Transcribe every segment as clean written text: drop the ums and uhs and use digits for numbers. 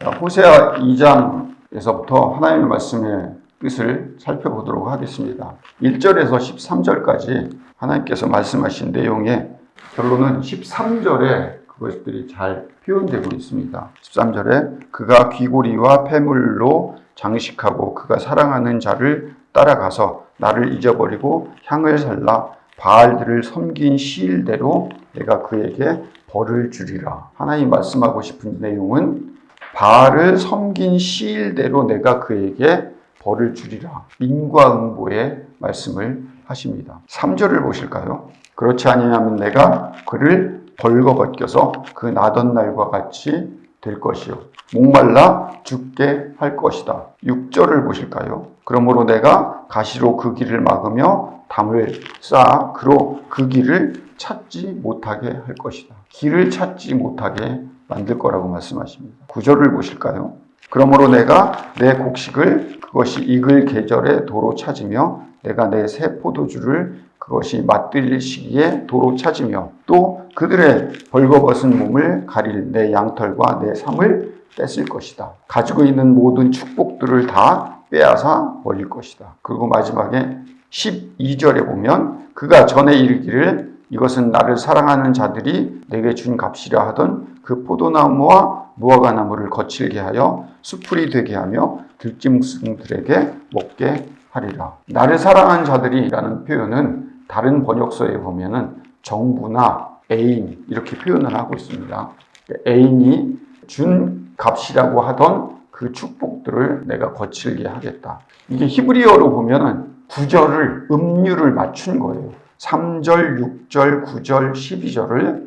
자, 호세아 2장에서부터 하나님의 말씀의 뜻을 살펴보도록 하겠습니다. 1절에서 13절까지 하나님께서 말씀하신 내용의 결론은 13절에 그것들이 잘 표현되고 있습니다. 13절에 그가 귀고리와 폐물로 장식하고 그가 사랑하는 자를 따라가서 나를 잊어버리고 향을 살라 바알들을 섬긴 시일대로 내가 그에게 벌을 주리라. 하나님 말씀하고 싶은 내용은 바알을 섬긴 시일대로 내가 그에게 벌을 주리라. 인과응보의 말씀을 하십니다. 3절을 보실까요? 그렇지 아니하면 내가 그를 벌거벗겨서 그 나던 날과 같이 될 것이요 목말라 죽게 할 것이다. 6절을 보실까요? 그러므로 내가 가시로 그 길을 막으며 담을 쌓아 그로 그 길을 찾지 못하게 할 것이다. 길을 찾지 못하게 만들 거라고 말씀하십니다. 9절을 보실까요? 그러므로 내가 내 곡식을 그것이 익을 계절에 도로 찾으며 내가 내 새 포도주를 그것이 맛들릴 시기에 도로 찾으며 또 그들의 벌거벗은 몸을 가릴 내 양털과 내 삶을 뺏을 것이다. 가지고 있는 모든 축복들을 다 빼앗아 버릴 것이다. 그리고 마지막에 12절에 보면 그가 전에 이르기를 이것은 나를 사랑하는 자들이 내게 준 값이라 하던 그 포도나무와 무화과나무를 거칠게 하여 수풀이 되게 하며 들짐승들에게 먹게 하리라. 나를 사랑하는 자들이라는 표현은 다른 번역서에 보면은 정부나 애인 이렇게 표현을 하고 있습니다. 애인이 준 값이라고 하던 그 축복들을 내가 거칠게 하겠다. 이게 히브리어로 보면은 구절을 음률을 맞춘 거예요. 3절, 6절, 9절, 12절을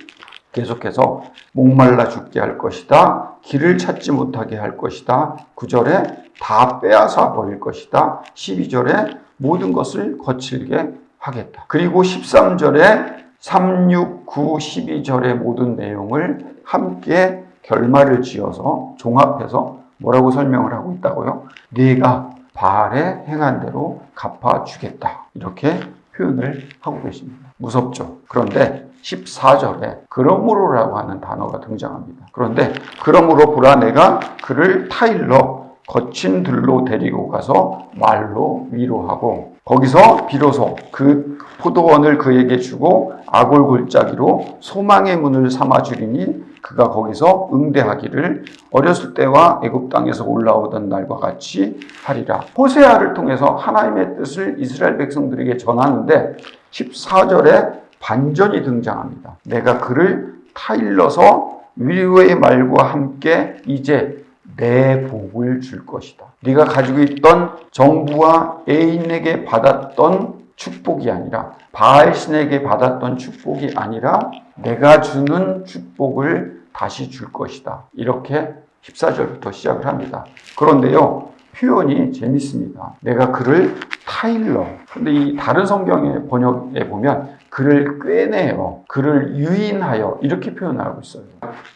계속해서 목말라 죽게 할 것이다. 길을 찾지 못하게 할 것이다. 9절에 다 빼앗아 버릴 것이다. 12절에 모든 것을 거칠게 하겠다. 그리고 13절에 3, 6, 9, 12절의 모든 내용을 함께 결말을 지어서 종합해서 뭐라고 설명을 하고 있다고요? 네가 바알에 행한 대로 갚아주겠다. 이렇게 표현을 하고 계십니다. 무섭죠? 그런데 14절에 그러므로라고 하는 단어가 등장합니다. 그런데 그러므로 보라 내가 그를 타일러 거친 들로 데리고 가서 말로 위로하고 거기서 비로소 그 포도원을 그에게 주고 아골 골짜기로 소망의 문을 삼아주리니 그가 거기서 응대하기를 어렸을 때와 애굽 땅에서 올라오던 날과 같이 하리라. 호세아를 통해서 하나님의 뜻을 이스라엘 백성들에게 전하는데 14절에 반전이 등장합니다. 내가 그를 타일러서 위로의 말과 함께 이제 내 복을 줄 것이다. 네가 가지고 있던 정부와 애인에게 받았던 축복이 아니라 바알 신에게 받았던 축복이 아니라 내가 주는 축복을 다시 줄 것이다. 이렇게 14절부터 시작을 합니다. 그런데요, 표현이 재밌습니다. 내가 그를 타일러. 근데 이 다른 성경의 번역에 보면 그를 꿰내어, 그를 유인하여 이렇게 표현하고 있어요.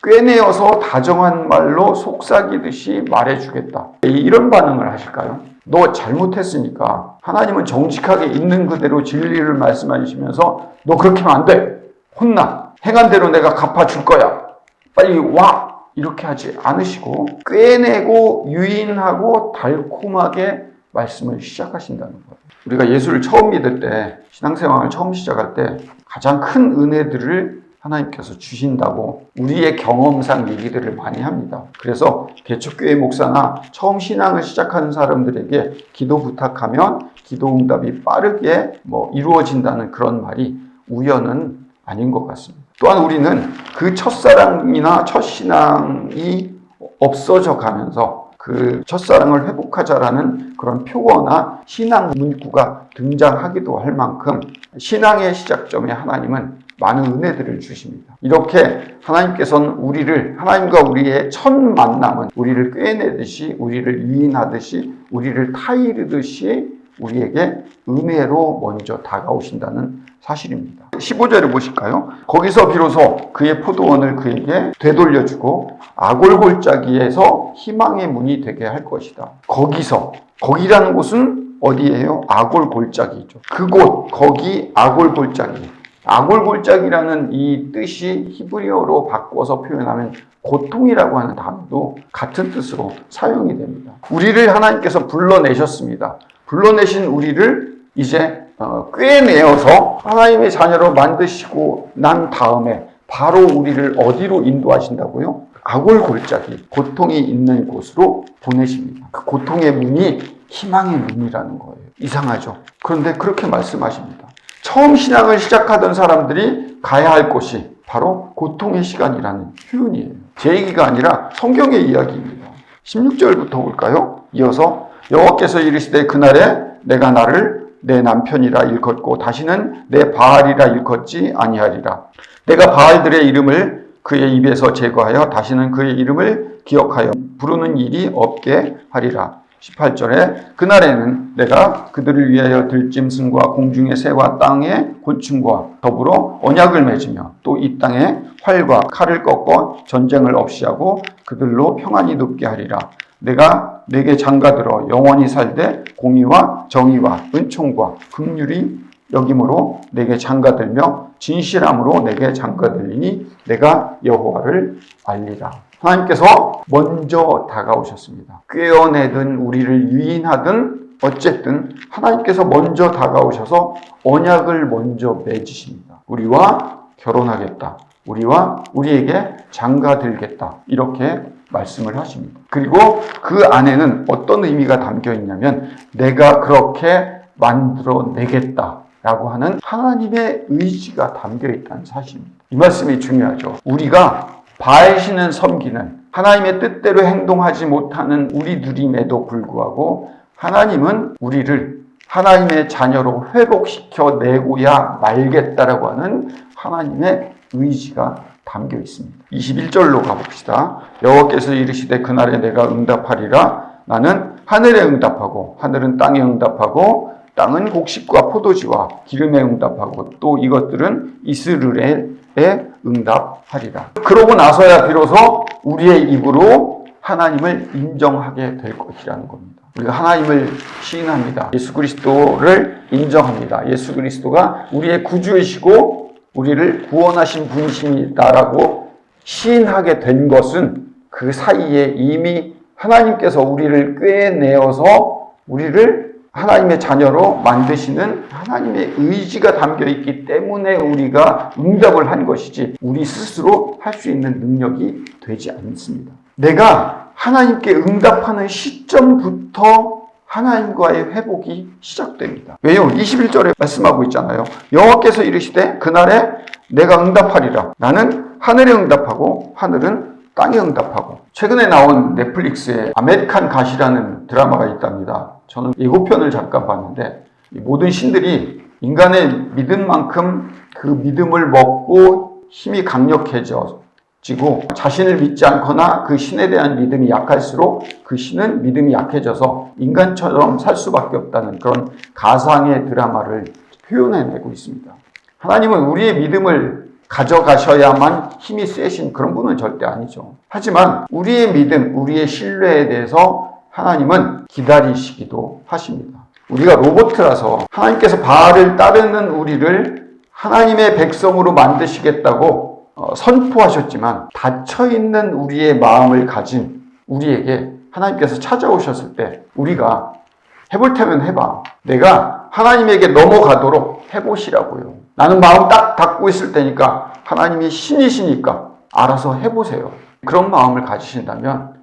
꿰내어서 다정한 말로 속삭이듯이 말해주겠다. 이런 반응을 하실까요? 너 잘못했으니까 하나님은 정직하게 있는 그대로 진리를 말씀하시면서 너 그렇게 하면 안 돼. 혼나. 행한 대로 내가 갚아줄 거야. 빨리 와. 이렇게 하지 않으시고 꿰내고 유인하고 달콤하게 말씀을 시작하신다는 거예요. 우리가 예수를 처음 믿을 때, 신앙생활을 처음 시작할 때 가장 큰 은혜들을 하나님께서 주신다고 우리의 경험상 얘기들을 많이 합니다. 그래서 개척교회 목사나 처음 신앙을 시작하는 사람들에게 기도 부탁하면 기도 응답이 빠르게 이루어진다는 그런 말이 우연은 아닌 것 같습니다. 또한 우리는 그 첫사랑이나 첫신앙이 없어져 가면서 그 첫사랑을 회복하자라는 그런 표어나 신앙 문구가 등장하기도 할 만큼 신앙의 시작점에 하나님은 많은 은혜들을 주십니다. 이렇게 하나님께서는 하나님과 우리의 첫 만남은 우리를 꿰내듯이, 우리를 유인하듯이, 우리를 타이르듯이 우리에게 은혜로 먼저 다가오신다는 사실입니다. 15절을 보실까요? 거기서 비로소 그의 포도원을 그에게 되돌려주고 아골 골짜기에서 희망의 문이 되게 할 것이다. 거기라는 곳은 어디예요? 아골 골짜기죠. 그곳, 거기 아골 골짜기. 아골골짝이라는 이 뜻이 히브리어로 바꿔서 표현하면 고통이라고 하는 단어도 같은 뜻으로 사용이 됩니다. 우리를 하나님께서 불러내셨습니다. 불러내신 우리를 이제 꿰내어서 하나님의 자녀로 만드시고 난 다음에 바로 우리를 어디로 인도하신다고요? 아골골짜기, 고통이 있는 곳으로 보내십니다. 그 고통의 문이 희망의 문이라는 거예요. 이상하죠? 그런데 그렇게 말씀하십니다. 처음 신앙을 시작하던 사람들이 가야 할 곳이 바로 고통의 시간이라는 표현이에요. 제 얘기가 아니라 성경의 이야기입니다. 16절부터 볼까요? 이어서 여호와께서 이르시되 그날에 내가 나를 내 남편이라 일컫고 다시는 내 바알이라 일컫지 아니하리라. 내가 바알들의 이름을 그의 입에서 제거하여 다시는 그의 이름을 기억하여 부르는 일이 없게 하리라. 18절에 그날에는 내가 그들을 위하여 들짐승과 공중의 새와 땅의 곤충과 더불어 언약을 맺으며 또 이 땅에 활과 칼을 꺾어 전쟁을 없이 하고 그들로 평안히 눕게 하리라. 내가 내게 장가들어 영원히 살되 공의와 정의와 은총과 긍휼이 여김으로 내게 장가들며 진실함으로 내게 장가들리니 내가 여호와를 알리라. 하나님께서 먼저 다가오셨습니다. 꿰어내든 우리를 유인하든 어쨌든 하나님께서 먼저 다가오셔서 언약을 먼저 맺으십니다. 우리와 결혼하겠다. 우리와 우리에게 장가들겠다. 이렇게 말씀을 하십니다. 그리고 그 안에는 어떤 의미가 담겨 있냐면 내가 그렇게 만들어내겠다 라고 하는 하나님의 의지가 담겨 있다는 사실입니다. 이 말씀이 중요하죠. 우리가 바알신을 섬기는 하나님의 뜻대로 행동하지 못하는 우리들임에도 불구하고 하나님은 우리를 하나님의 자녀로 회복시켜 내고야 말겠다라고 하는 하나님의 의지가 담겨 있습니다. 21절로 가봅시다. 여호와께서 이르시되 그날에 내가 응답하리라. 나는 하늘에 응답하고 하늘은 땅에 응답하고 땅은 곡식과 포도주와 기름에 응답하고 또 이것들은 이스라엘에 응답하리라. 그러고 나서야 비로소 우리의 입으로 하나님을 인정하게 될 것이라는 겁니다. 우리가 하나님을 시인합니다. 예수 그리스도를 인정합니다. 예수 그리스도가 우리의 구주이시고 우리를 구원하신 분이십니다라고 시인하게 된 것은 그 사이에 이미 하나님께서 우리를 꿰내어서 우리를 하나님의 자녀로 만드시는 하나님의 의지가 담겨 있기 때문에 우리가 응답을 한 것이지 우리 스스로 할 수 있는 능력이 되지 않습니다. 내가 하나님께 응답하는 시점부터 하나님과의 회복이 시작됩니다. 왜요? 21절에 말씀하고 있잖아요. 여호와께서 이르시되 그날에 내가 응답하리라. 나는 하늘에 응답하고 하늘은 땅에 응답하고. 최근에 나온 넷플릭스에 아메리칸 갓이라는 드라마가 있답니다. 저는 예고편을 잠깐 봤는데 모든 신들이 인간의 믿음만큼 그 믿음을 먹고 힘이 강력해지고 자신을 믿지 않거나 그 신에 대한 믿음이 약할수록 그 신은 믿음이 약해져서 인간처럼 살 수밖에 없다는 그런 가상의 드라마를 표현해내고 있습니다. 하나님은 우리의 믿음을 가져가셔야만 힘이 세신 그런 분은 절대 아니죠. 하지만 우리의 믿음, 우리의 신뢰에 대해서 하나님은 기다리시기도 하십니다. 우리가 로봇이라서 하나님께서 바알을 따르는 우리를 하나님의 백성으로 만드시겠다고 선포하셨지만 닫혀있는 우리의 마음을 가진 우리에게 하나님께서 찾아오셨을 때 우리가 해볼 테면 해봐. 내가 하나님에게 넘어가도록 해보시라고요. 나는 마음 딱 닫고 있을 테니까 하나님이 신이시니까 알아서 해보세요. 그런 마음을 가지신다면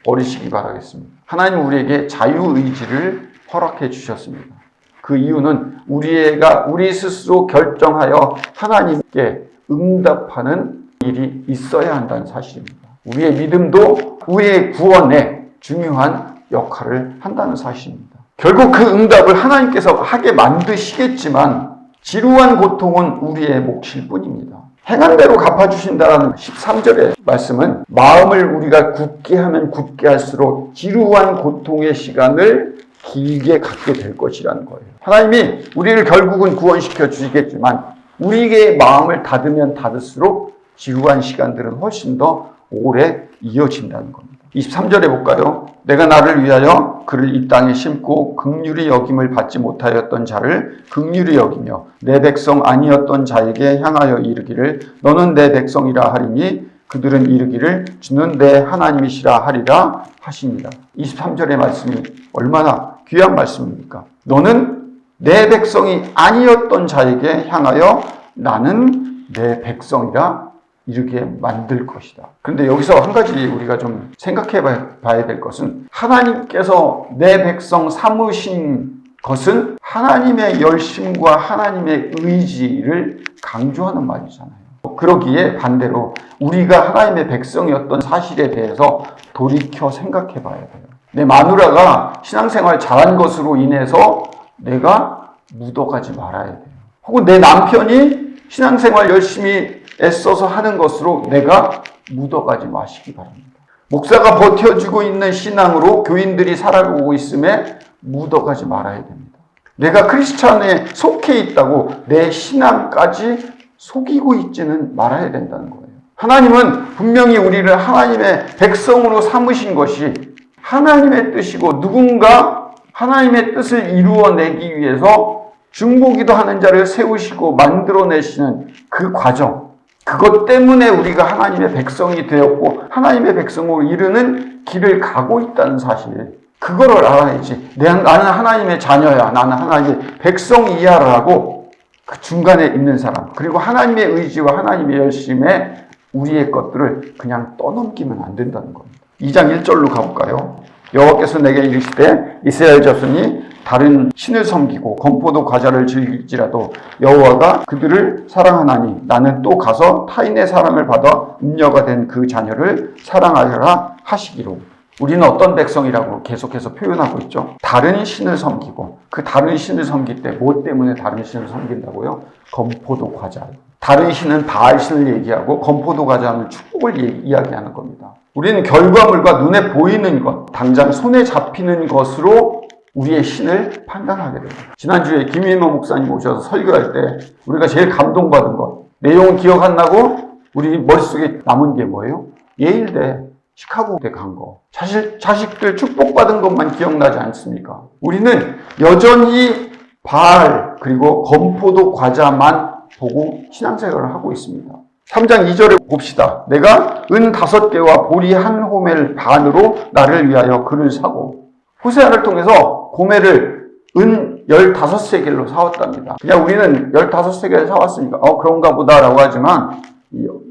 버리시기 바라겠습니다. 하나님은 우리에게 자유의지를 허락해 주셨습니다. 그 이유는 우리 스스로 결정하여 하나님께 응답하는 일이 있어야 한다는 사실입니다. 우리의 믿음도 우리의 구원에 중요한 역할을 한다는 사실입니다. 결국 그 응답을 하나님께서 하게 만드시겠지만 지루한 고통은 우리의 몫일 뿐입니다. 행한 대로 갚아주신다는 13절의 말씀은 마음을 우리가 굳게 하면 굳게 할수록 지루한 고통의 시간을 길게 갖게 될 것이라는 거예요. 하나님이 우리를 결국은 구원시켜 주시겠지만 우리의 마음을 닫으면 닫을수록 지루한 시간들은 훨씬 더 오래 이어진다는 겁니다. 23절에 볼까요? 내가 나를 위하여 그를 이 땅에 심고 긍휼히 여김을 받지 못하였던 자를 긍휼히 여기며 내 백성 아니었던 자에게 향하여 이르기를 너는 내 백성이라 하리니 그들은 이르기를 주는 내 하나님이시라 하리라 하십니다. 23절의 말씀이 얼마나 귀한 말씀입니까? 너는 내 백성이 아니었던 자에게 향하여 나는 내 백성이라 이르게 만들 것이다. 그런데 여기서 한 가지 우리가 좀 생각해 봐야 될 것은 하나님께서 내 백성 삼으신 것은 하나님의 열심과 하나님의 의지를 강조하는 말이잖아요. 그러기에 반대로 우리가 하나님의 백성이었던 사실에 대해서 돌이켜 생각해 봐야 돼요. 내 마누라가 신앙생활 잘한 것으로 인해서 내가 묻어가지 말아야 돼요. 혹은 내 남편이 신앙생활 열심히 애써서 하는 것으로 내가 묻어가지 마시기 바랍니다. 목사가 버텨주고 있는 신앙으로 교인들이 살아가고 있음에 묻어가지 말아야 됩니다. 내가 크리스찬에 속해 있다고 내 신앙까지 속이고 있지는 말아야 된다는 거예요. 하나님은 분명히 우리를 하나님의 백성으로 삼으신 것이 하나님의 뜻이고 누군가 하나님의 뜻을 이루어내기 위해서 중보기도 하는 자를 세우시고 만들어내시는 그 과정, 그것 때문에 우리가 하나님의 백성이 되었고 하나님의 백성으로 이르는 길을 가고 있다는 사실, 그거를 알아야지. 나는 하나님의 자녀야, 나는 하나님의 백성이야라고 그 중간에 있는 사람, 그리고 하나님의 의지와 하나님의 열심에 우리의 것들을 그냥 떠넘기면 안 된다는 겁니다. 2장 1절로 가볼까요? 여호와께서 내게 이르시되 이스라엘 자손이 다른 신을 섬기고 건포도 과자를 즐길지라도 여호와가 그들을 사랑하나니 나는 또 가서 타인의 사랑을 받아 음녀가 된 그 자녀를 사랑하리라 하시기로. 우리는 어떤 백성이라고 계속해서 표현하고 있죠. 다른 신을 섬기고, 그 다른 신을 섬길 때 뭐 때문에 다른 신을 섬긴다고요? 건포도 과자. 다른 신은 바알 신을 얘기하고 건포도 과자는 축복을 이야기하는 겁니다. 우리는 결과물과 눈에 보이는 것, 당장 손에 잡히는 것으로 우리의 신을 판단하게 됩니다. 지난주에 김일모 목사님 오셔서 설교할 때 우리가 제일 감동받은 것, 내용은 기억 안 나고 우리 머릿속에 남은 게 뭐예요? 예일대, 시카고대 간 거. 자식들 축복받은 것만 기억나지 않습니까? 우리는 여전히 바알 그리고 건포도 과자만 보고 신앙생활을 하고 있습니다. 3장 2절에 봅시다. 내가 은 5개와 보리 한 호멜 반으로 나를 위하여 그를 사고, 호세아를 통해서 고멜을 은 15세겔로 사왔답니다. 그냥 우리는 15세겔 사왔으니까 그런가 보다라고 하지만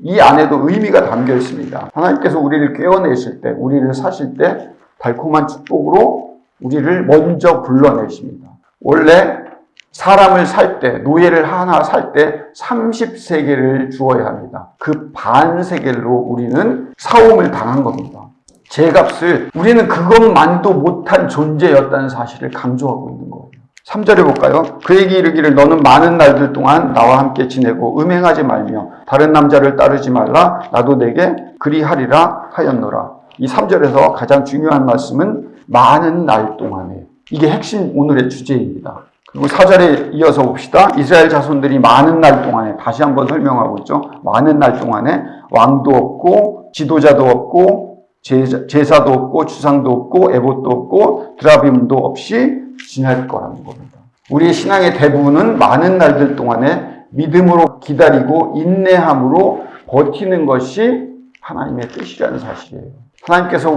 이 안에도 의미가 담겨 있습니다. 하나님께서 우리를 깨어내실 때, 우리를 사실 때 달콤한 축복으로 우리를 먼저 불러내십니다. 원래 사람을 살 때, 노예를 하나 살 때 30세겔을 주어야 합니다. 그 반 세겔로 우리는 사움을 당한 겁니다. 제값을, 우리는 그것만도 못한 존재였다는 사실을 강조하고 있는 거예요. 3절에 볼까요? 그에게 이르기를 너는 많은 날들 동안 나와 함께 지내고 음행하지 말며 다른 남자를 따르지 말라. 나도 내게 그리하리라 하였노라. 이 3절에서 가장 중요한 말씀은 많은 날 동안에, 이게 핵심 오늘의 주제입니다. 그리고 4절에 이어서 봅시다. 이스라엘 자손들이 많은 날 동안에, 다시 한번 설명하고 있죠. 많은 날 동안에 왕도 없고 지도자도 없고 제사도 없고 주상도 없고 에봇도 없고 드라빔도 없이 지날 거라는 겁니다. 우리의 신앙의 대부분은 많은 날들 동안에 믿음으로 기다리고 인내함으로 버티는 것이 하나님의 뜻이라는 사실이에요. 하나님께서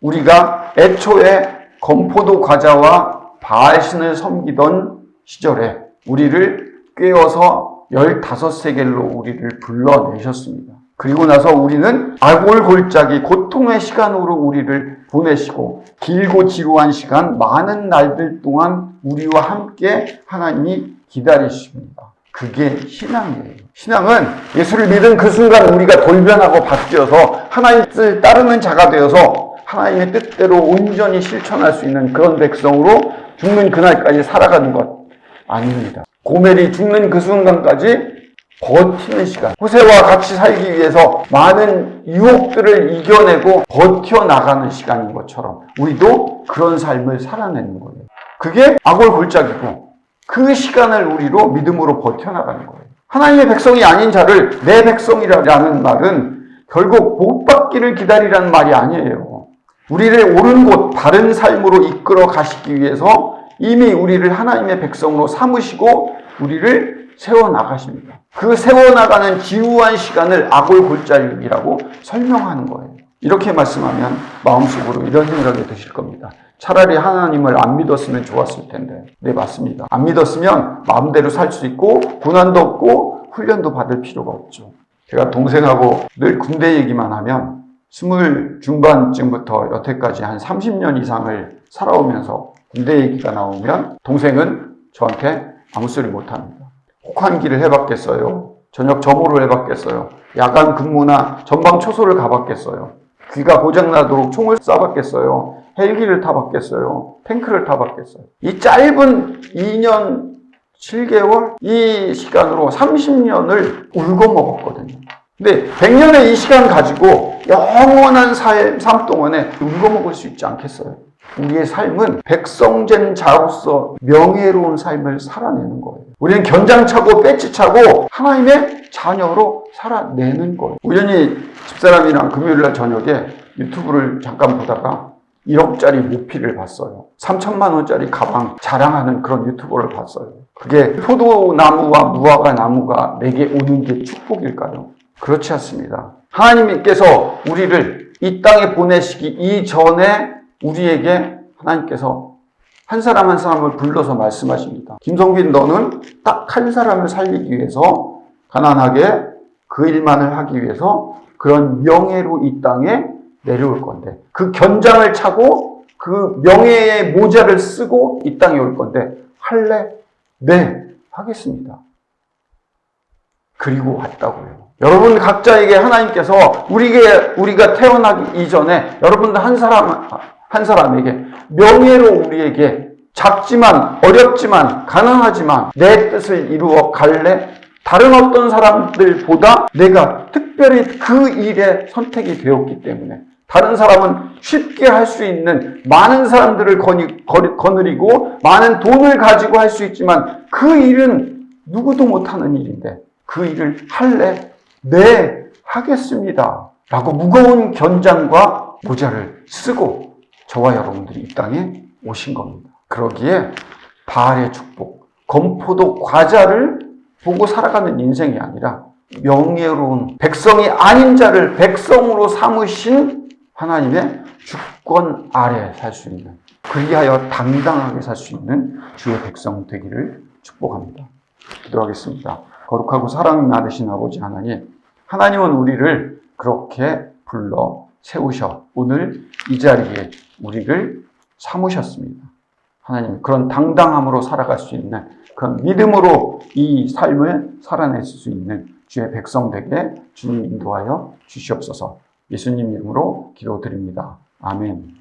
우리가 애초에 건포도 과자와 바알신을 섬기던 시절에 우리를 꿰어서 15세겔로 우리를 불러내셨습니다. 그리고 나서 우리는 아골골짜기 고통의 시간으로 우리를 보내시고 길고 지루한 시간, 많은 날들 동안 우리와 함께 하나님이 기다리십니다. 그게 신앙이에요. 신앙은 예수를 믿은 그 순간 우리가 돌변하고 바뀌어서 하나님의 뜻을 따르는 자가 되어서 하나님의 뜻대로 온전히 실천할 수 있는 그런 백성으로 죽는 그날까지 살아가는 것 아닙니다. 고멜이 죽는 그 순간까지 버티는 시간, 호세와 같이 살기 위해서 많은 유혹들을 이겨내고 버텨나가는 시간인 것처럼 우리도 그런 삶을 살아내는 거예요. 그게 아골골짜기고 그 시간을 우리로 믿음으로 버텨나가는 거예요. 하나님의 백성이 아닌 자를 내 백성이라는 말은 결국 복 받기를 기다리라는 말이 아니에요. 우리를 옳은 곳, 바른 삶으로 이끌어 가시기 위해서 이미 우리를 하나님의 백성으로 삼으시고 우리를 세워나가십니다. 그 세워나가는 기후한 시간을 아골골짜기라고 설명하는 거예요. 이렇게 말씀하면 마음속으로 이런 생각이 드실 겁니다. 차라리 하나님을 안 믿었으면 좋았을 텐데. 네, 맞습니다. 안 믿었으면 마음대로 살 수 있고 고난도 없고 훈련도 받을 필요가 없죠. 제가 동생하고 늘 군대 얘기만 하면 20 중반쯤부터 여태까지 한 30년 이상을 살아오면서 군대 얘기가 나오면 동생은 저한테 아무 소리 못합니다. 혹한기를 해봤겠어요. 저녁 점호를 해봤겠어요. 야간 근무나 전방 초소를 가봤겠어요. 귀가 고장나도록 총을 쏴봤겠어요. 헬기를 타봤겠어요. 탱크를 타봤겠어요. 이 짧은 2년 7개월 이 시간으로 30년을 울고 먹었거든요. 근데 100년의 이 시간 가지고 영원한 삶 동안에 울고 먹을 수 있지 않겠어요? 우리의 삶은 백성된 자로서 명예로운 삶을 살아내는 거예요. 우리는 견장차고 배지차고 하나님의 자녀로 살아내는 거예요. 우연히 집사람이랑 금요일날 저녁에 유튜브를 잠깐 보다가 1억짜리 모피를 봤어요. 3천만 원짜리 가방 자랑하는 그런 유튜버를 봤어요. 그게 포도나무와 무화과 나무가 내게 오는 게 축복일까요? 그렇지 않습니다. 하나님께서 우리를 이 땅에 보내시기 이전에 우리에게 하나님께서 한 사람 한 사람을 불러서 말씀하십니다. 김성빈, 너는 딱 한 사람을 살리기 위해서 가난하게 그 일만을 하기 위해서 그런 명예로 이 땅에 내려올 건데 그 견장을 차고 그 명예의 모자를 쓰고 이 땅에 올 건데 할래? 네, 하겠습니다. 그리고 왔다고요. 여러분 각자에게 하나님께서 우리가 태어나기 이전에 여러분들 한 사람에게 명예로 우리에게 작지만 어렵지만 가난하지만 내 뜻을 이루어 갈래? 다른 어떤 사람들보다 내가 특별히 그 일에 선택이 되었기 때문에 다른 사람은 쉽게 할 수 있는 많은 사람들을 거느리고 많은 돈을 가지고 할 수 있지만 그 일은 누구도 못하는 일인데 그 일을 할래? 네, 하겠습니다. 라고 무거운 견장과 모자를 쓰고 저와 여러분들이 이 땅에 오신 겁니다. 그러기에 바알의 축복, 건포도 과자를 보고 살아가는 인생이 아니라 명예로운 백성이 아닌 자를 백성으로 삼으신 하나님의 주권 아래 살 수 있는, 그리하여 당당하게 살 수 있는 주의 백성 되기를 축복합니다. 기도하겠습니다. 거룩하고 사랑이 많으신 아버지 하나님, 하나님은 우리를 그렇게 불러 세우셔 오늘 이 자리에 우리를 삼으셨습니다. 하나님, 그런 당당함으로 살아갈 수 있는 그런 믿음으로 이 삶을 살아낼 수 있는 주의 백성 되게 주님 인도하여 주시옵소서. 예수님 이름으로 기도드립니다. 아멘.